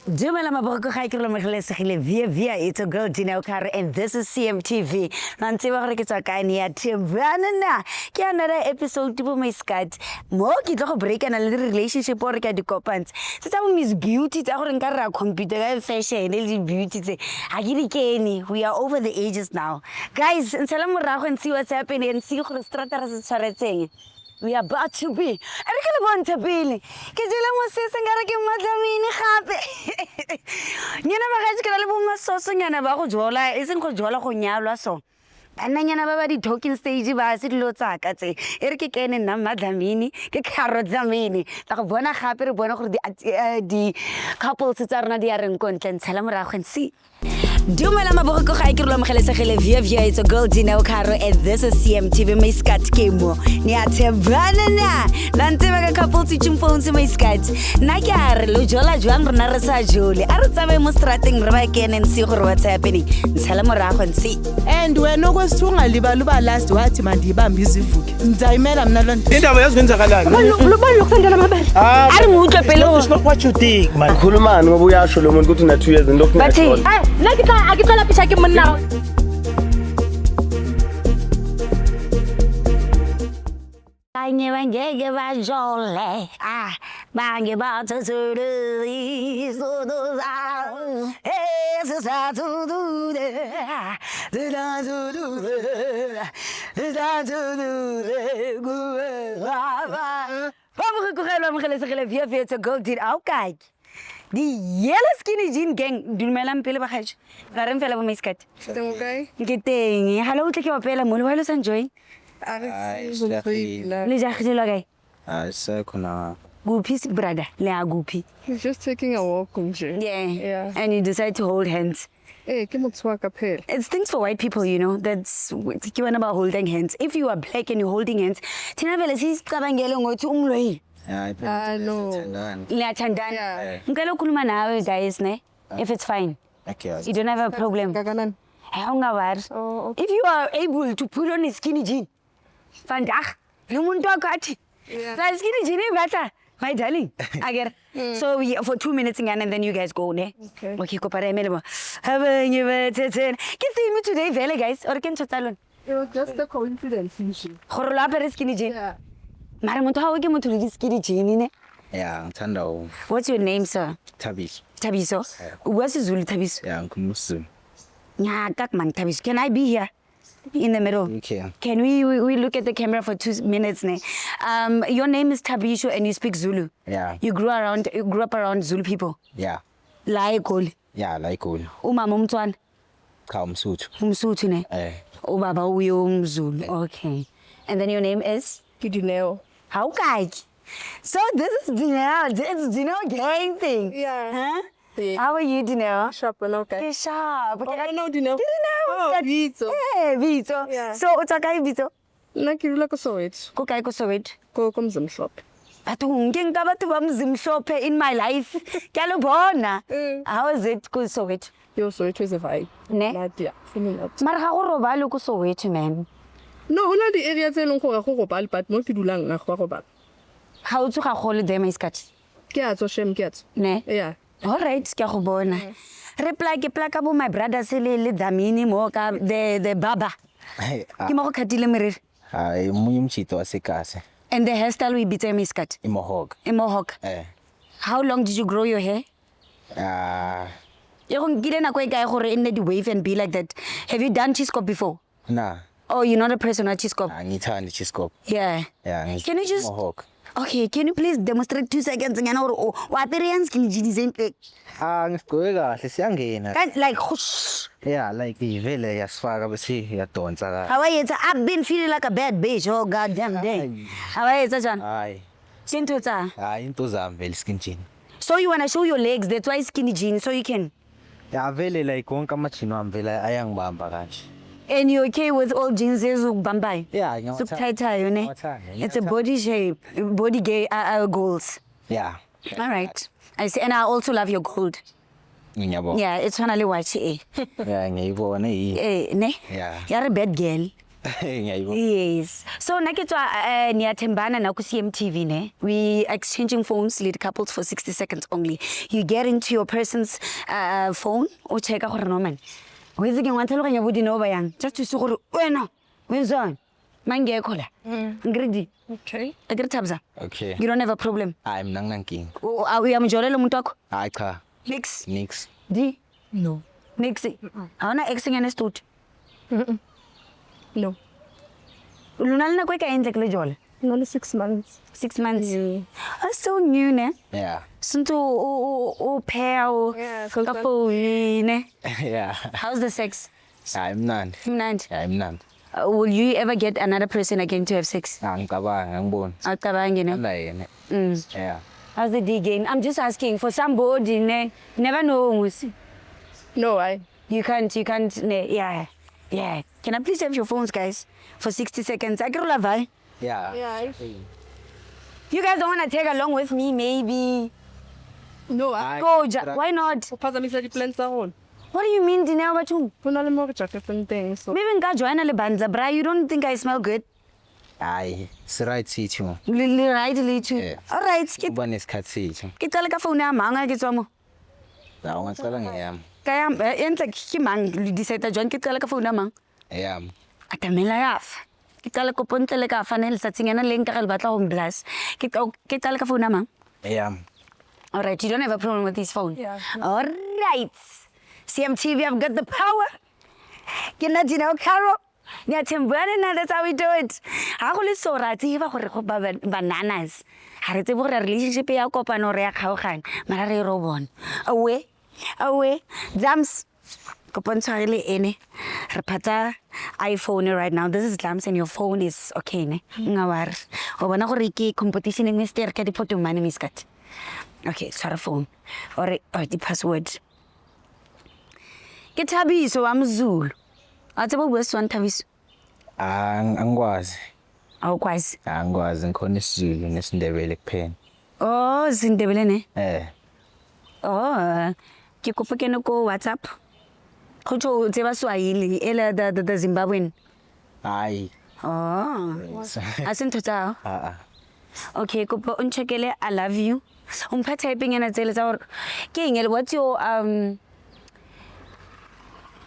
Dumela maboko ga ke lo megelesegile via it's a girl Dineo Kare and this is CMTV. Nantse ba gore ke tswa ka ya Tebana ke another episode bo my skat. Mo ke tlo go break ana le relationship or ka di kopants. Se tsa bo Miss Beauty tsa gore nka ra computer ka fashion le beauty tse. Ha ke di kene. We are over the ages now. Guys, ntshela morago ntsi what's happening and see gore strata ra se tshwaretseng. We are about to be. Ere ke le bontsha pele. Ke jela mo se se ngara ke matlamini gape. Nyana ba ga tshikela le bo masoso nyana ba go jola, e seng go jola go nyalwa so. Bananyana ba ba di talking stage ba se dilo tsaka tse. Ere ke kene nna matlamini, ke carrot zamini. Tla go bona gape re bona gore di couples tsa rona di a reng kontle ntshela morago ntsi. Dumela maboko ga ke re lo mogelesegile via it's a girl Dineo Kare and this is CMTV my skat kemo ni a Tebana na ntse ba ka couple teaching phones my skat na ke a re lo jola jwang rona re sa jole a re tsabe mo strateng re ba kene and see gore what's happening ntshela morago ntsi and wena okwesithunga liba last wathi mandibambe izivuke ngizayimela mina lo nto indaba yazikwenzakalayo lo lokusendela amabele ari mutle pelo it's not what you think man khulumani ngoba uyasho lo muntu ukuthi una 2 years and lokhu bathi akithola pisha ke monna Kanye bangeke bajole bange bathathule isono zawo esisathudude kuwe baba bamukugela mgelesegele via to go did okay Die yellow skinny jean gang dumelang pele ba gaetsho ga reng fela bo my skat Okay. ke teng hallo o tle ke opela mo le wa lo san join le jagile kae ayisekho na Goopy brother le a goopy He's just taking a walk, Kumje. yeah and you decide to hold hands Hey, ke motho wa ka phela. it's things for white people you know that's ke wena ba holding hands if you are black and you're holding hands thina vele sicabangele ngothi umloyi No. liyathandana Yeah. ngicela ukukhuluma nawe guys ne if it's fine okay you don't have a problem Kakanani? ungawari Oh, okay. if you are able to put on a skinny jean vandag lo muntu wakho athi Yeah. la skinny jean ibatla my darling again so for 2 minutes again and then you guys go ne Okay. kopara emele ba abanye bathethen ke theme today vele guys or ke ntshotsalona It was just a coincidence, Mishi. gore lo apere skinny jean Yeah. mara motho ha o ke motho le di skinny jean ne yeah ngithanda what's your name sir Thabiso Thabiso what's Zulu Thabiso yeah ngikumuslim nyaka man Thabiso can I be here in the middle okay Can we look at the camera for 2 minutes ne? Your name is Thabisho and you speak Zulu. yeah You grew up around Zulu people. yeah La eGoli. yeah like all Umama umntwana cha umsuthu umsuthu ne. Ubaba uyo umZulu. Okay. And then your name is Kidineo. How kai? So this is Dineo. It's Dineo gang thing. Yeah. Huh? Yeah. How are you Dineo? Sharp and okay. Ke sharp. Oh, I know Dineo. Dineo. Oh, Vito. Eh, Vito. Yeah. So o tsaka e Vito? Na ke dula ko Soweto. Ko kae ko Soweto? Ko mzimhlophe. Batho ke nka batho ba mzimhlophe in my life ke a lo bona how is it go Soweto Yo, Soweto is a vibe. Ne? Nadia, feeling out. mara ga go robale go Soweto man No, una di area tse leng gore go go bal but mo ke dulang nna go go bal. ga o tsoga go le there my skat Ke a tswa shem ke a tswa. ne Yeah. all right ke a go bona re plaka bo my brothers le Dlamini mo ka the baba ke mo go khatile meriri hayi umunye umchito wasekase and the hairstyle we beat my skat imohog e mohawk how long did you grow your hair e go nkile nako e kae gore e nne di wave and be like that have you done chisco before na oh you're not a person at chisco angithandi chiscope yeah yeah Can you just- mohog Okay, can you please demonstrate 2 seconds ngana gore wa apere skinny jeans zentle ngisigqoke kahle siyangena like whoosh. yeah like ivele yasifaka bese yadonsa kahle How are you? I've been feeling like a bad bitch all goddamn day. How are you, John? hayi Sinto tsa. hayi into zami vele skin jean So you wanna show your legs? That's why skinny jeans so you can. ya vele like wonke amajini wami vele ayangibamba kanje And you're okay with all jeans ezukubambayo? yeah Sukuthaithayo ne? Ngiyawathanda, It's a body shape, body gay goals. yeah All right. I see, and I also love your gold. ngiyabona Yeah, it's finally watch yeah ngiyibona ne? Yeah. You're a bad girl. Ngiyayibona. Yes. So naketswa niyathembana na ku CMTV ne. We exchanging phones lead couples for 60 seconds only. You get into your person's phone o check gore no man. O itse ke ngwantlhaloganya bodino ba yang. Just to see gore wena wenzani. Mangekho la. Ngiridi. Okay. Akere Thabza. Okay. You don't have a problem. Hayi mina nginankinga. Uyamjolela umuntu wakho? Hayi cha. Nix. Nix. D. No. Nix. Awuna exing ene studio. No. Luna lena kwa ka entle ke le jole. Only 6 months. 6 months. That's so new ne. Yeah. Sinto o pair o Yeah, ka constant. phone ne. Yeah. How's the sex? Hayi mnandi. Mnandi. Hayi mnandi. Will you ever get another person again to have sex? Angicabanga ngibona. Acabange ne. Anda yena. Yeah. How's the D game? I'm just asking for somebody ne. Never know Musi. No, I. You can't ne. Yeah. Yeah. Can I please have your phones guys for 60 seconds? I can roll Yeah. Yeah. You guys don't want to tag along with me maybe. No, I. Go, why not? Phazamisa di-plans tsa rona. What do you mean Dineo Batum? Go na le mo re jacketseng teng, so. Maybe nka join le banza bra. You don't think I smell good? Hayi, si right sithu. Right too. Yeah. All right. Ke Kuba nesikhathi sithu. qala ka phone ya manga ke tswa mo. La ungacala ngeyami. Ka ya entle ke mang le diseta join ke qala ka phone ya mang. Eyami. Atamela yafa. Ke qala ko pontle ka fanele sa tsingena le nka re batla go blast. Ke qala ka phone ya mang. Eyami. All right, you don't have a problem with this phone. Yeah. All right. CMTV, I've got the power. Ke nna Dineo Caro. Niyathembana na, that's how we do it. Ha go le so ra tseba gore go bananas. Ha re tsebe gore relationship ya kopano re ya kgaogana. Mara re ro bona. Awe. Jams. Kopontsha le ene. Re phata iPhone right now. This is Jams and your phone is okay ne. Ngawar. Go bona gore ke competition e mister ka diphoto mane miskat. Okay, tshwara phone. Or the password. Ke Thabiso wa Mzulu. A tseba bua Setswana Thabiso? Angikwazi. Awukwazi. Angikwazi ngikhona isiZulu nesindebele kuphela. Oh, Zindebele ne? Eh. Oh, ke kopa kene ko WhatsApp. Go tsho tseba Swahili ele the Zimbabwean. Hayi. Oh. Asintho tsa. Okay, kopa uncheckele I love you. Umpha typing ena tsele tsa gore ke eng what's your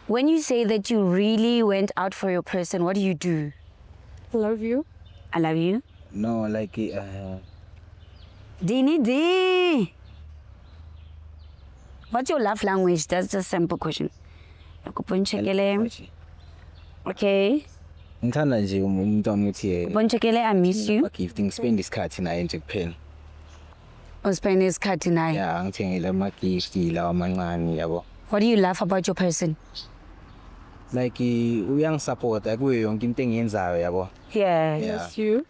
when you say that you really went out for your person, what do you do? Love you. I love you. No, like Dini. What's your love language? That's a simple question. Kuponchekele. Okay. ngithanda nje umuntu wami uthi Kuponchekele, I miss you. gifting spend isikhathi naye nje kuphela. Uspend isikhathi naye. Yeah, ngithengele ama gift lawa amancane yabo. What do you love about your person? Like uyangisupport akuyo yonke into engiyenzayo yabo. Yeah. Yeah. Yes, you.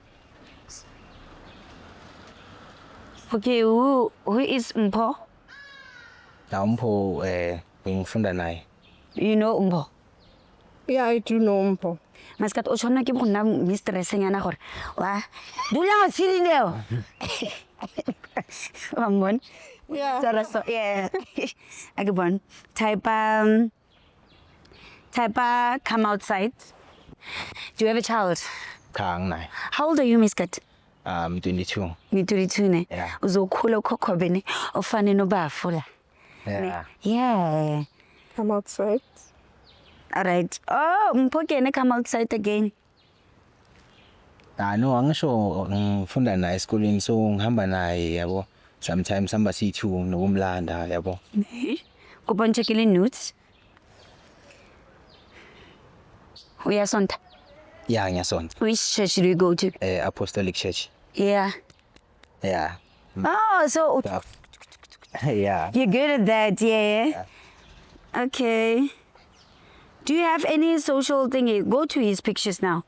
Okay, who is Mpho? Na umpho ngifunda naye. You know Mpho? Yeah, I do know Mpho. Maskat o tshwana ke bona mistress nyana gore wa dula go tshilileo. One. Yeah. So yeah. I go on. Type come outside. Do you have a child? Cha nginaye. How old are you, Miskat? 22. Ni 22 ne. Yeah. Uzokhula ukhokhobhe ne ofane nobafula. Yeah. Yeah. Come outside. All right. Oh, Mpho kene come outside again. No, angisho ngifunda naye esikoleni so ngihamba naye yabo. Sometimes samba sithu nokumlanda yabo. Kuponchekile notes. Uyasonta. Yeah, ngiyasonta. Which church do you go to? Apostolic Church. Yeah. Yeah. Oh, so Yeah. you're good at that, yeah. Okay. Do you have any social thing? Go to his pictures now.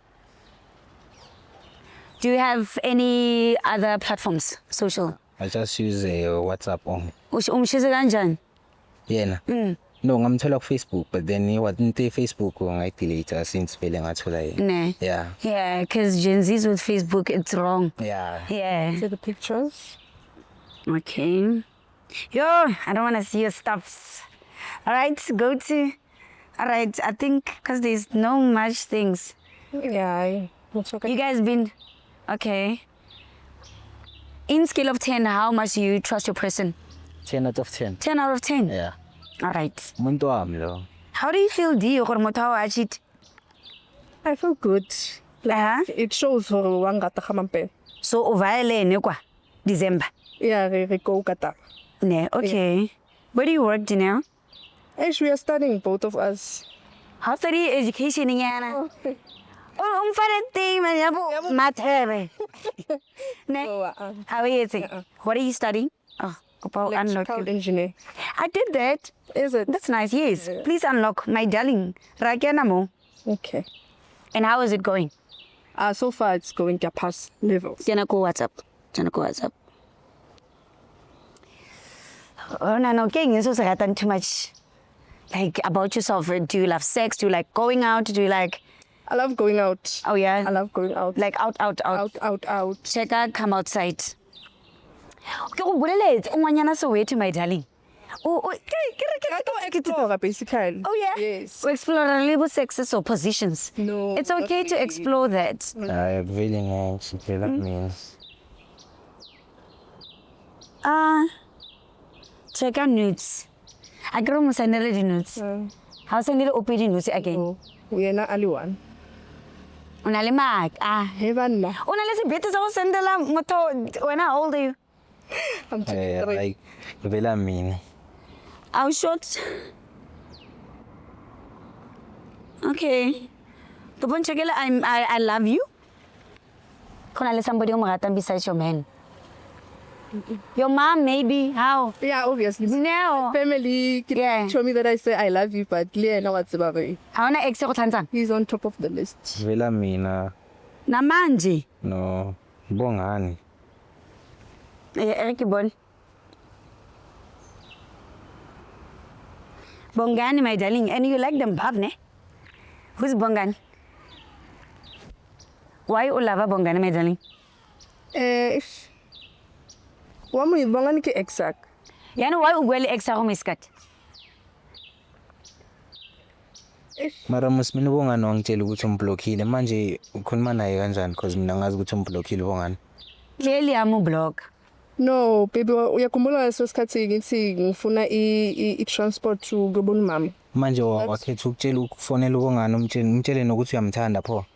Do you have any other platforms, social? I just use WhatsApp only. Umshize kanjani? Yena. No, ngamthola ku Facebook but then into Facebook ngayidelete since vele ngathola yena. Ne. Yeah. Yeah, because Gen Z's with Facebook, it's wrong. Yeah. Yeah. See the pictures. Okay. Yo, I don't want to see your stuffs. All right, go to. All right, I think because there's no much things. Yeah, it's okay. You guys been okay. In scale of 10, how much do you trust your person? 10 out of 10. 10 out of 10. Yeah. All right. Umuntu wami lo. How do you feel, Dio? Gore motho wa cheat? I feel good. It shows her wangata khamampe. So o violate kwa December. Yeah, re go kata. Ne, okay. Where do you work now? We are studying, both of us. How study education yana? Oh, thing man yabo matere. Ne. How are you? What are you studying? Oh, unlock. Electrical engineer. I did that. Is it? That's nice. Yes. Please unlock, my darling. Rakenamo. Okay. And how is it going? So far it's going to pass levels. Jana ko WhatsApp. Oh no, getting so too much. Like about yourself. Do you love sex? Do you like going out? Do you like? I love going out. Oh yeah. I love going out. Like out. Out. Check out, come outside. Okay, what is it? So wait, my darling. Explore basically. Oh yeah. Yes. We explore a little sexes or positions. No. It's okay to explore that. I really nice. Okay, that means. Check out nudes. I got almost send the nudes. How send the OPD nudes again? Oh, we are not only one. Unale mag. Heaven na. Unale si betes ako send la moto. When how old are you? I'm 23. Like, vela mean. How short? Okay. Tupon chekela I love you. Kunale somebody umagatan besides your man. Your mom maybe. How? Yeah, obviously. No. Family Yeah. show me that I say I love you, but Leah know what's about me. How na ex ko tlantsang? He's on top of the list. Vela mina. Namanje. No. Bongani. Eric Bon. Bongani, my darling, and you like them both, ne? Who's Bongani? Why you love Bongani, my darling? Wamu ibongani ke exact. Yani why ugwele ex ako miskat? Mara musmini bongani wangitshela ukuthi umblockile manje ukhuluma naye kanjani because mina ngazi ukuthi umblockile bongani. Clearly I'm a block. No, baby, uyakhumbula leso sikhathi ngithi ngifuna i-transport to Gobon mama. Manje wakhetha ukutshela ukufonela ubongani umtshele nokuthi uyamthanda pho.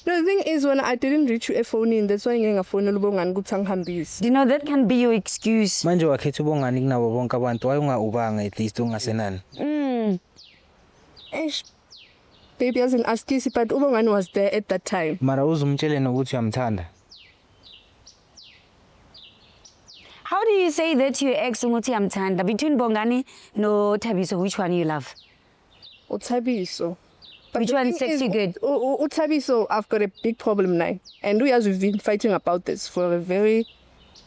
No, the thing is when I didn't reach you a phone in, that's why ngingafonela ubongani ukuthi angihambise. You know that can be your excuse. Manje wakhetha ubongani kunabo bonke abantu why ungaubanga at least ungasenani. Baby, as in askisi, but ubongani was there at that time. Mara uzumtshele nokuthi uyamthanda. How do you say that to your ex umuthi yamthanda? Between Bongani no Thabiso, which one you love? Uthabiso. Which one sexy good? Uthabiso, I've got a big problem now. And we've been fighting about this for a very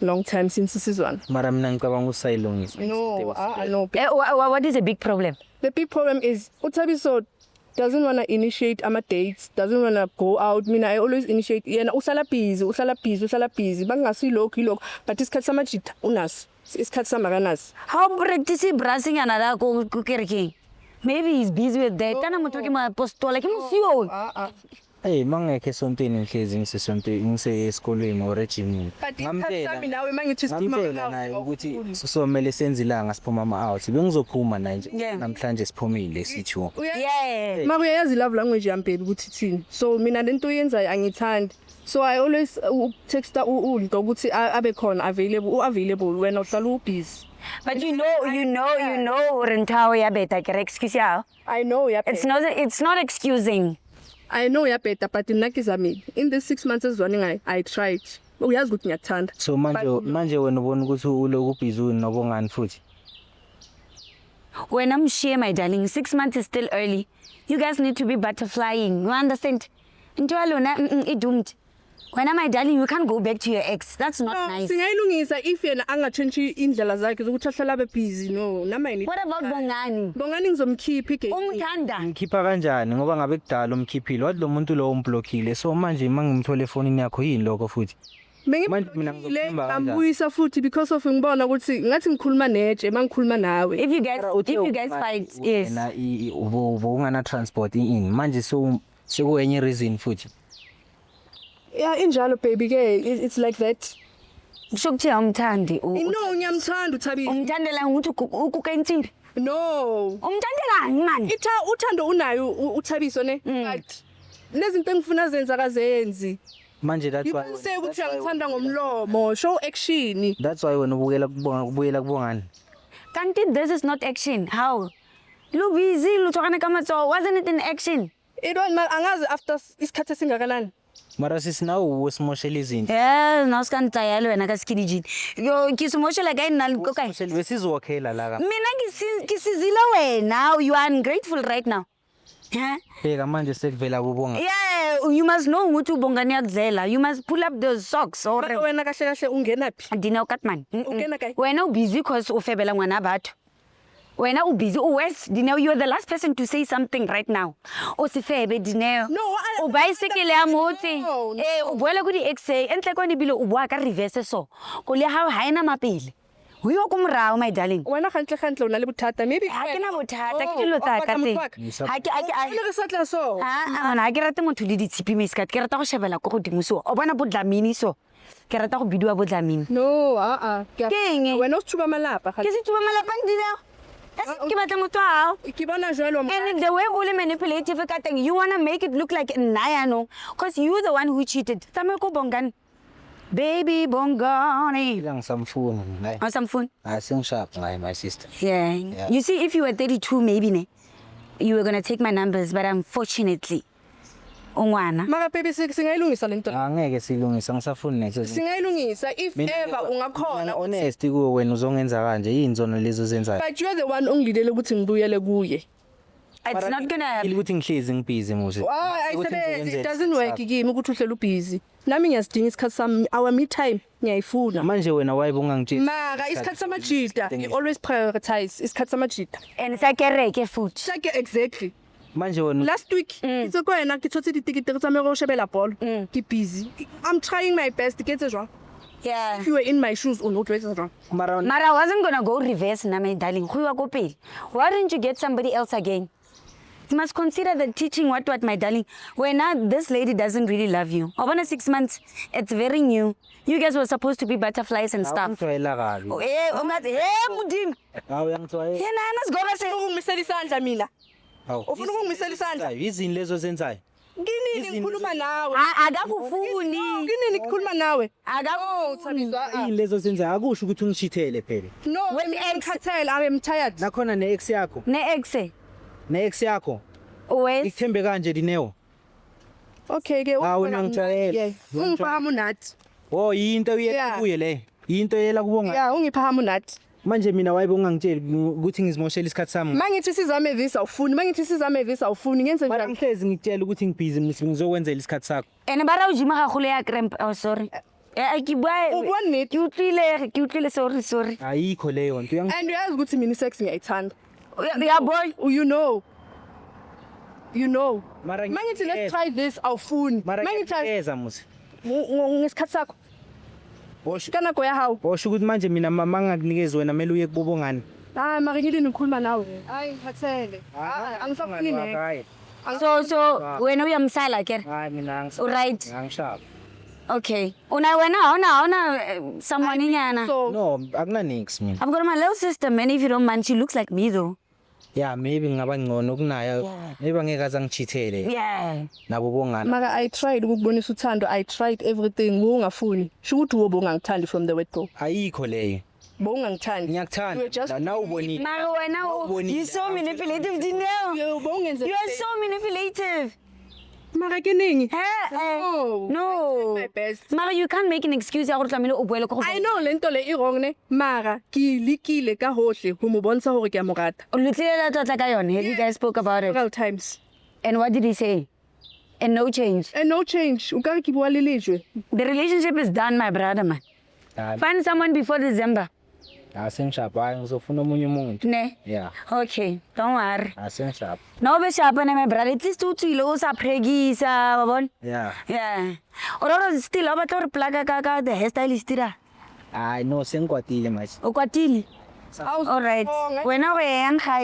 long time since this is one. Mara mina ngicabanga usayilungisa. No. What is a big problem? The big problem is Uthabiso doesn't want to initiate dates, doesn't want to go out. I always initiate. Yena usala busy. Bangasi lokho. But isikhathi samajita unas. Isikhathi samaganas. How practice browsing another go kukerking? Maybe he's busy with that. Kana motho ke ma postola ke mosiyo. Hey, mangekho esontweni ngihlezi ngise esikolweni or egym. But isikhathi sami nawe mangithi sidima naye ukuthi somele senze ilanga siphuma ama-out. Bengizophuma naye namhlanje siphumile sithi. Yeah. Makuyayazi love language yami baby ukuthi thini. So mina lento yenzayo angithandi. So I always texta uLto ukuthi abe khona available when uhlala busy. But you know Rentawe ya beta ke excuse ya. I know ya. It's not excusing. I know ya better, but in the 6 months as running, I tried. Uyazi ukuthi ngiyathanda. So manje wena ubona ukuthi uloku busy nobongani futhi. When I'm share my darling, 6 months is still early. You guys need to be butterflying. You understand? Into alona idoomed. When am I darling, you can't go back to your ex. That's not nice. Singayilungisa if yena angachange indlela zakhe zokuthi ahlala be busy. No, nama What about Bongani? Bongani ngizomkhipha ke. Umthanda. Ngikhipha kanjani ngoba ngabe kudala umkhiphile wathi lo muntu lo umblockile. So manje mangimthole efonini yakho yini lokho futhi. Manje mina ngizokhuluma kanjani? Ngambuyisa futhi because of ngibona ukuthi ngathi ngikhuluma neje mangikhuluma nawe. If you guys fight, yes. Na ungana transport in manje so sekuyenye reason futhi. Yeah, injalo baby ke it's like that. kusho ukuthi awumthandi No, ngiyamthanda uThabiso. umthandela ukuthi ukuka insimbi No. umthandelani man Uthando unayo uThabiso ne. But nezinto engifuna zenza akazenzi. manje that's why Ngiphe ukuthi angithanda ngomlomo, show action. that's why wena ubuyela kubongani. kanti this is not action how lu busy luthokana kamatso wasn't it in action It don't matter angazi after isikhathi singakanani. Mara sisinawo usimoshela izinto. nawusikanitsayalo wena kasikidijini yo kisimoshela kaini nalikokay Besizokhela la ka. mina ngisizile wena you are ungrateful right now Bheka manje sekuvela kubonga. yeah you must know ukuthi ubongani yakuzela you must pull up those socks or Wena kahle kahle ungena phi? dina ukatman Ungena kayi? wena ubusy because ufebela ngwana batho wena ubusy uwes dineo you're the last person to say something right now usifebe dineo No, o bicycle ya motse No, no. o boela go di exa entle kone bile o bua ka reverse so go le ha ha ena mapele ho yo go morao my darling Wena gantle una le bothata maybe. ha ke na bothata ke dilo tsa ka tse ha ke Re satla so. ha ke rate motho le ditshipi meskat ke rata go shebela go godimo so o bona bodlamini so ke rata go bidiwa bodlamini No, Keng? Wena o thuba malapa ke se tuba malapang dineo ke batla motho ao Ke bona jwalo and the way we manipulative ka teng you want to make it look like nayano because you the one who cheated tame ko bongani baby bongani Ilang samfuni ngai. awesome Asingishap ngai my sister. yeah you see if you were 32 maybe ne you were going to take my numbers but unfortunately ungwana Maka baby singayilungisa lento. Angeke silungisa ngisafuni next. Singayilungisa if ever ungakhona. Honest kuwe wena uzongenza kanje yini zona lezo zenzayo. But you are the one ongilidele ukuthi ngibuyele kuye. it's not going to happen ukuthi ngihlezi ngibhizi muze. It doesn't work kimi ukuthi uhlelo busy. Nami ngiyasidinga isikhathi sami our me time ngiyayifuna. Manje wena wayibonga ngitshela. Maka isikhathi samajida you always prioritize isikhathi samajida. and sakereke futhi Sake exactly. Manje wena Last week itse ko yena ke thotse ditikete tsa me go shebela ball. Ke busy. I'm trying my best to get it wrong. yeah If you were in my shoes on what was wrong. mara Mara, I wasn't gonna go reverse na my darling. Why didn't you get somebody else again? You must consider the teaching what my darling. When now this lady doesn't really love you. Over 6 months, it's very new. You guys were supposed to be butterflies and stuff. Ngitshwayela kabi. Mudini. Hawu yangitshwayela. Yena nasgora se. Ungimisela isandla mina. Hawu. Ufuna ukungimisela isandla? Izini lezo zenzayo. Nginini ngikhuluma nawe? Akakufuni. Nginini ngikhuluma nawe? Akakufuni. Thabiswa. Izini lezo zenzayo akusho ukuthi ungishithele phela. No, With I'm ex- tired. I'm tired. Nakhona ne-ex yakho. Ne-exe. Ne-ex yakho. Wes. Ikuthembe kanje Dineo. Okay ke. Hawu ngangitshayela. Yeah. Ungiphahama unathi. Oh yinto Yeah. kuye le. Yinto yela kubonga. Yeah, ungiphahama unathi. Manje mina wayibonga ngitshela ukuthi ngizimoshela isikhathi sami. Mangithi sizame visa awufuni. Mangithi sizame visa awufuni. Ngenze Mara njani? ngihlezi ngitshela ukuthi ngibhizi ngizokwenzela isikhathi sakho. Ene bara o jima ga gole ya cramp. Oh sorry. Ke bua. O bua nnete. Ke utlile sorry. Ayikho leyo nto And uyazi ukuthi mina sex ngiyayithanda. Yeah boy. You know. Mara Mangithi let's try this awufuni. Mara Mangithi ngiyeza musi. ngesikhathi sakho. Kana go ya hawo. Osho ukuthi manje mina mangakunikezi wena kumele uye kubobongani. Hayi mara ngilini ngikhuluma nawe. Hayi ngiphathele. Angisafuni ne. Hayi So wena uyamsala ke mina right ngishapa. okay wena awuna someone inyana So No, akuna nix mina. I've got my little sister man if you don't mind she looks like me though Yeah, maybe ngaba ngcono kunayo. Maybe angeke azangichithele yeah nabo bongani. maka I tried ukubonisa uthando. I tried everything. Ungafuni. Sho ukuthi wo bongangithandi from the word go. Ayikho leyo. Bongangithandi. Ngiyakuthanda. Na ubonile. mara wena you so manipulative Dineo Yo bongenze. you are so manipulative Mara ke ningi. no My best. mara you can't make an excuse ya gore tlamile o boele go I know lento le e wrong ne. Mara ke likile ka hohle ho mo bontsha hore ke a mo rata. o lutlile la tlotla ka yone have you guys spoke about it Several times. and what did he say and no change And no change. O ka re ke bua le lejwe. the relationship is done my brother man find someone before December Asengishapa ngizofuna omunye umuntu. ne Yeah, okay don't worry asengishapa. no be shapa na my brother at least o tswile o sa pregisa wa bona Yeah. yeah oro still ba tlo re plaka ka the hairstylist ra Hayi no sengikwatile manje. o kwatile all right wena go yang ga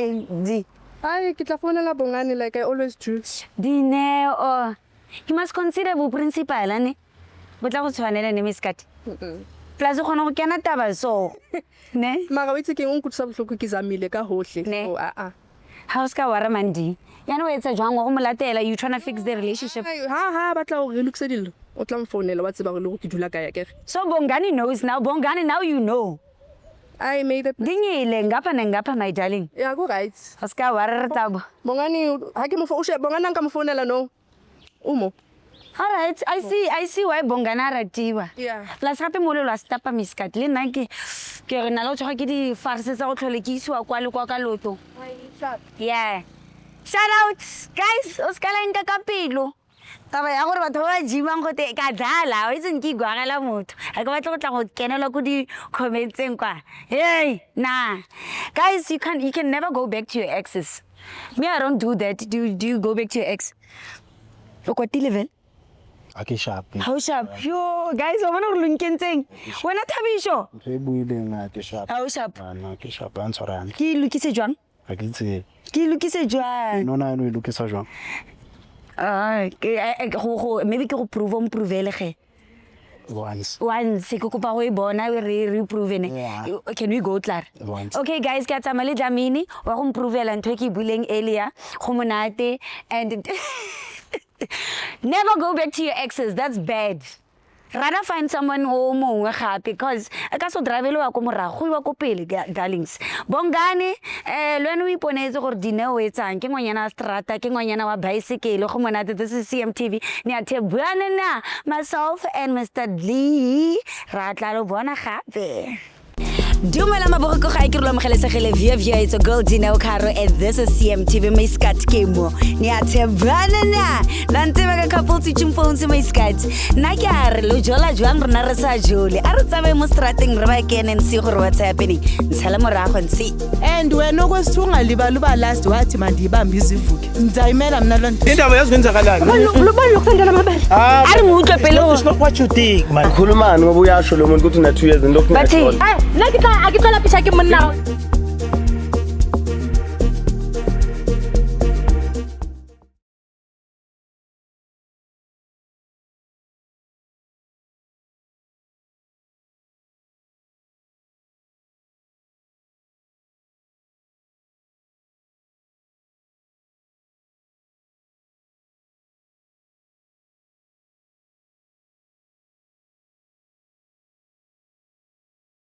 di Hayi ke tla fonela bongani like I always do. Dineo you must consider the principal ane bo tla go tshwanela ne Miskati plus o kgona go kena taba so ne mara o itse ke eng nkutsa bohloko ke zamile ka hohle Ne. so how ska wara mandi yana o etsa jwang wa go molatela you trying to fix the relationship ha batla go re lokisa dilo o tla mfounela wa tseba gore le go ke dula ka ya kere so Bongani knows now Bongani now you know I made it dingile ngapha nengapha my darling ya go right how ska wara re tabo bongani ha ke mo bongani nka mo founela no umo all right I see why Bongana ratiwa Yeah. plus gape mo le lwa stapa Miskati le nna ke re na le go tsoga ke di farse tsa go tlhole ke isiwa kwa le kwa ka loto yeah shout out guys o ska la nka ka pelo taba ya gore batho ba jimang go te ka dala o itseng ke gwagela motho a ke batla go tla go kenela go di commentseng kwa hey nah guys you can never go back to your exes me I don't do that do you go back to your ex o kwatile vel Ake sharp. how sharp yo guys o bona gore lo nkentseng wena Thabisho Re buile nga ke sharp. how sharp Ana ke sharp an tshwarane. ke lokise jwang A ke tse. ke lokise jwang Nona no lokisa jwang. maybe ke go provele ge Once. once ke kopa go e bona re prove ne Yeah. can we go Clara Once. okay guys ke a tsamaya le Dlamini wa go mprovela ntho e ke buleng earlier go monate and never go back to your exes that's bad rather find someone o mongwe gape because a ka so drive le wa ko morago wa ko pele darlings Bongani le wena o iponetse gore dine o etsang ke ngwanyana wa strata ke ngwanyana wa bicycle go monate this is CMTV ne a thebuana na myself and Mr. Lee ra tla lo bona gape Dumela maboko ga ke re lo mogelesegele via it's a girl Dineo Caro and this is CMTV my skat kemo ni a thebana na ntse ba ka couple teaching phones my skat na ke a re lo jola jwang rena re sa jole a re tsabe mo strateng re ba kene nsi gore what's happening ntshala morago nsi and wena okwesithu ungaliba luba last wathi mandiyibambe izivuke ndizayimela mina loo nto indaba yazi kwenzakalani lobani lokusendela amabele ari ngutlwe pele it's not what you think man khulumani ngoba uyasho lo muntu ukuthi una 2 years into bathi okungayona nna ke tla lapisha ke monna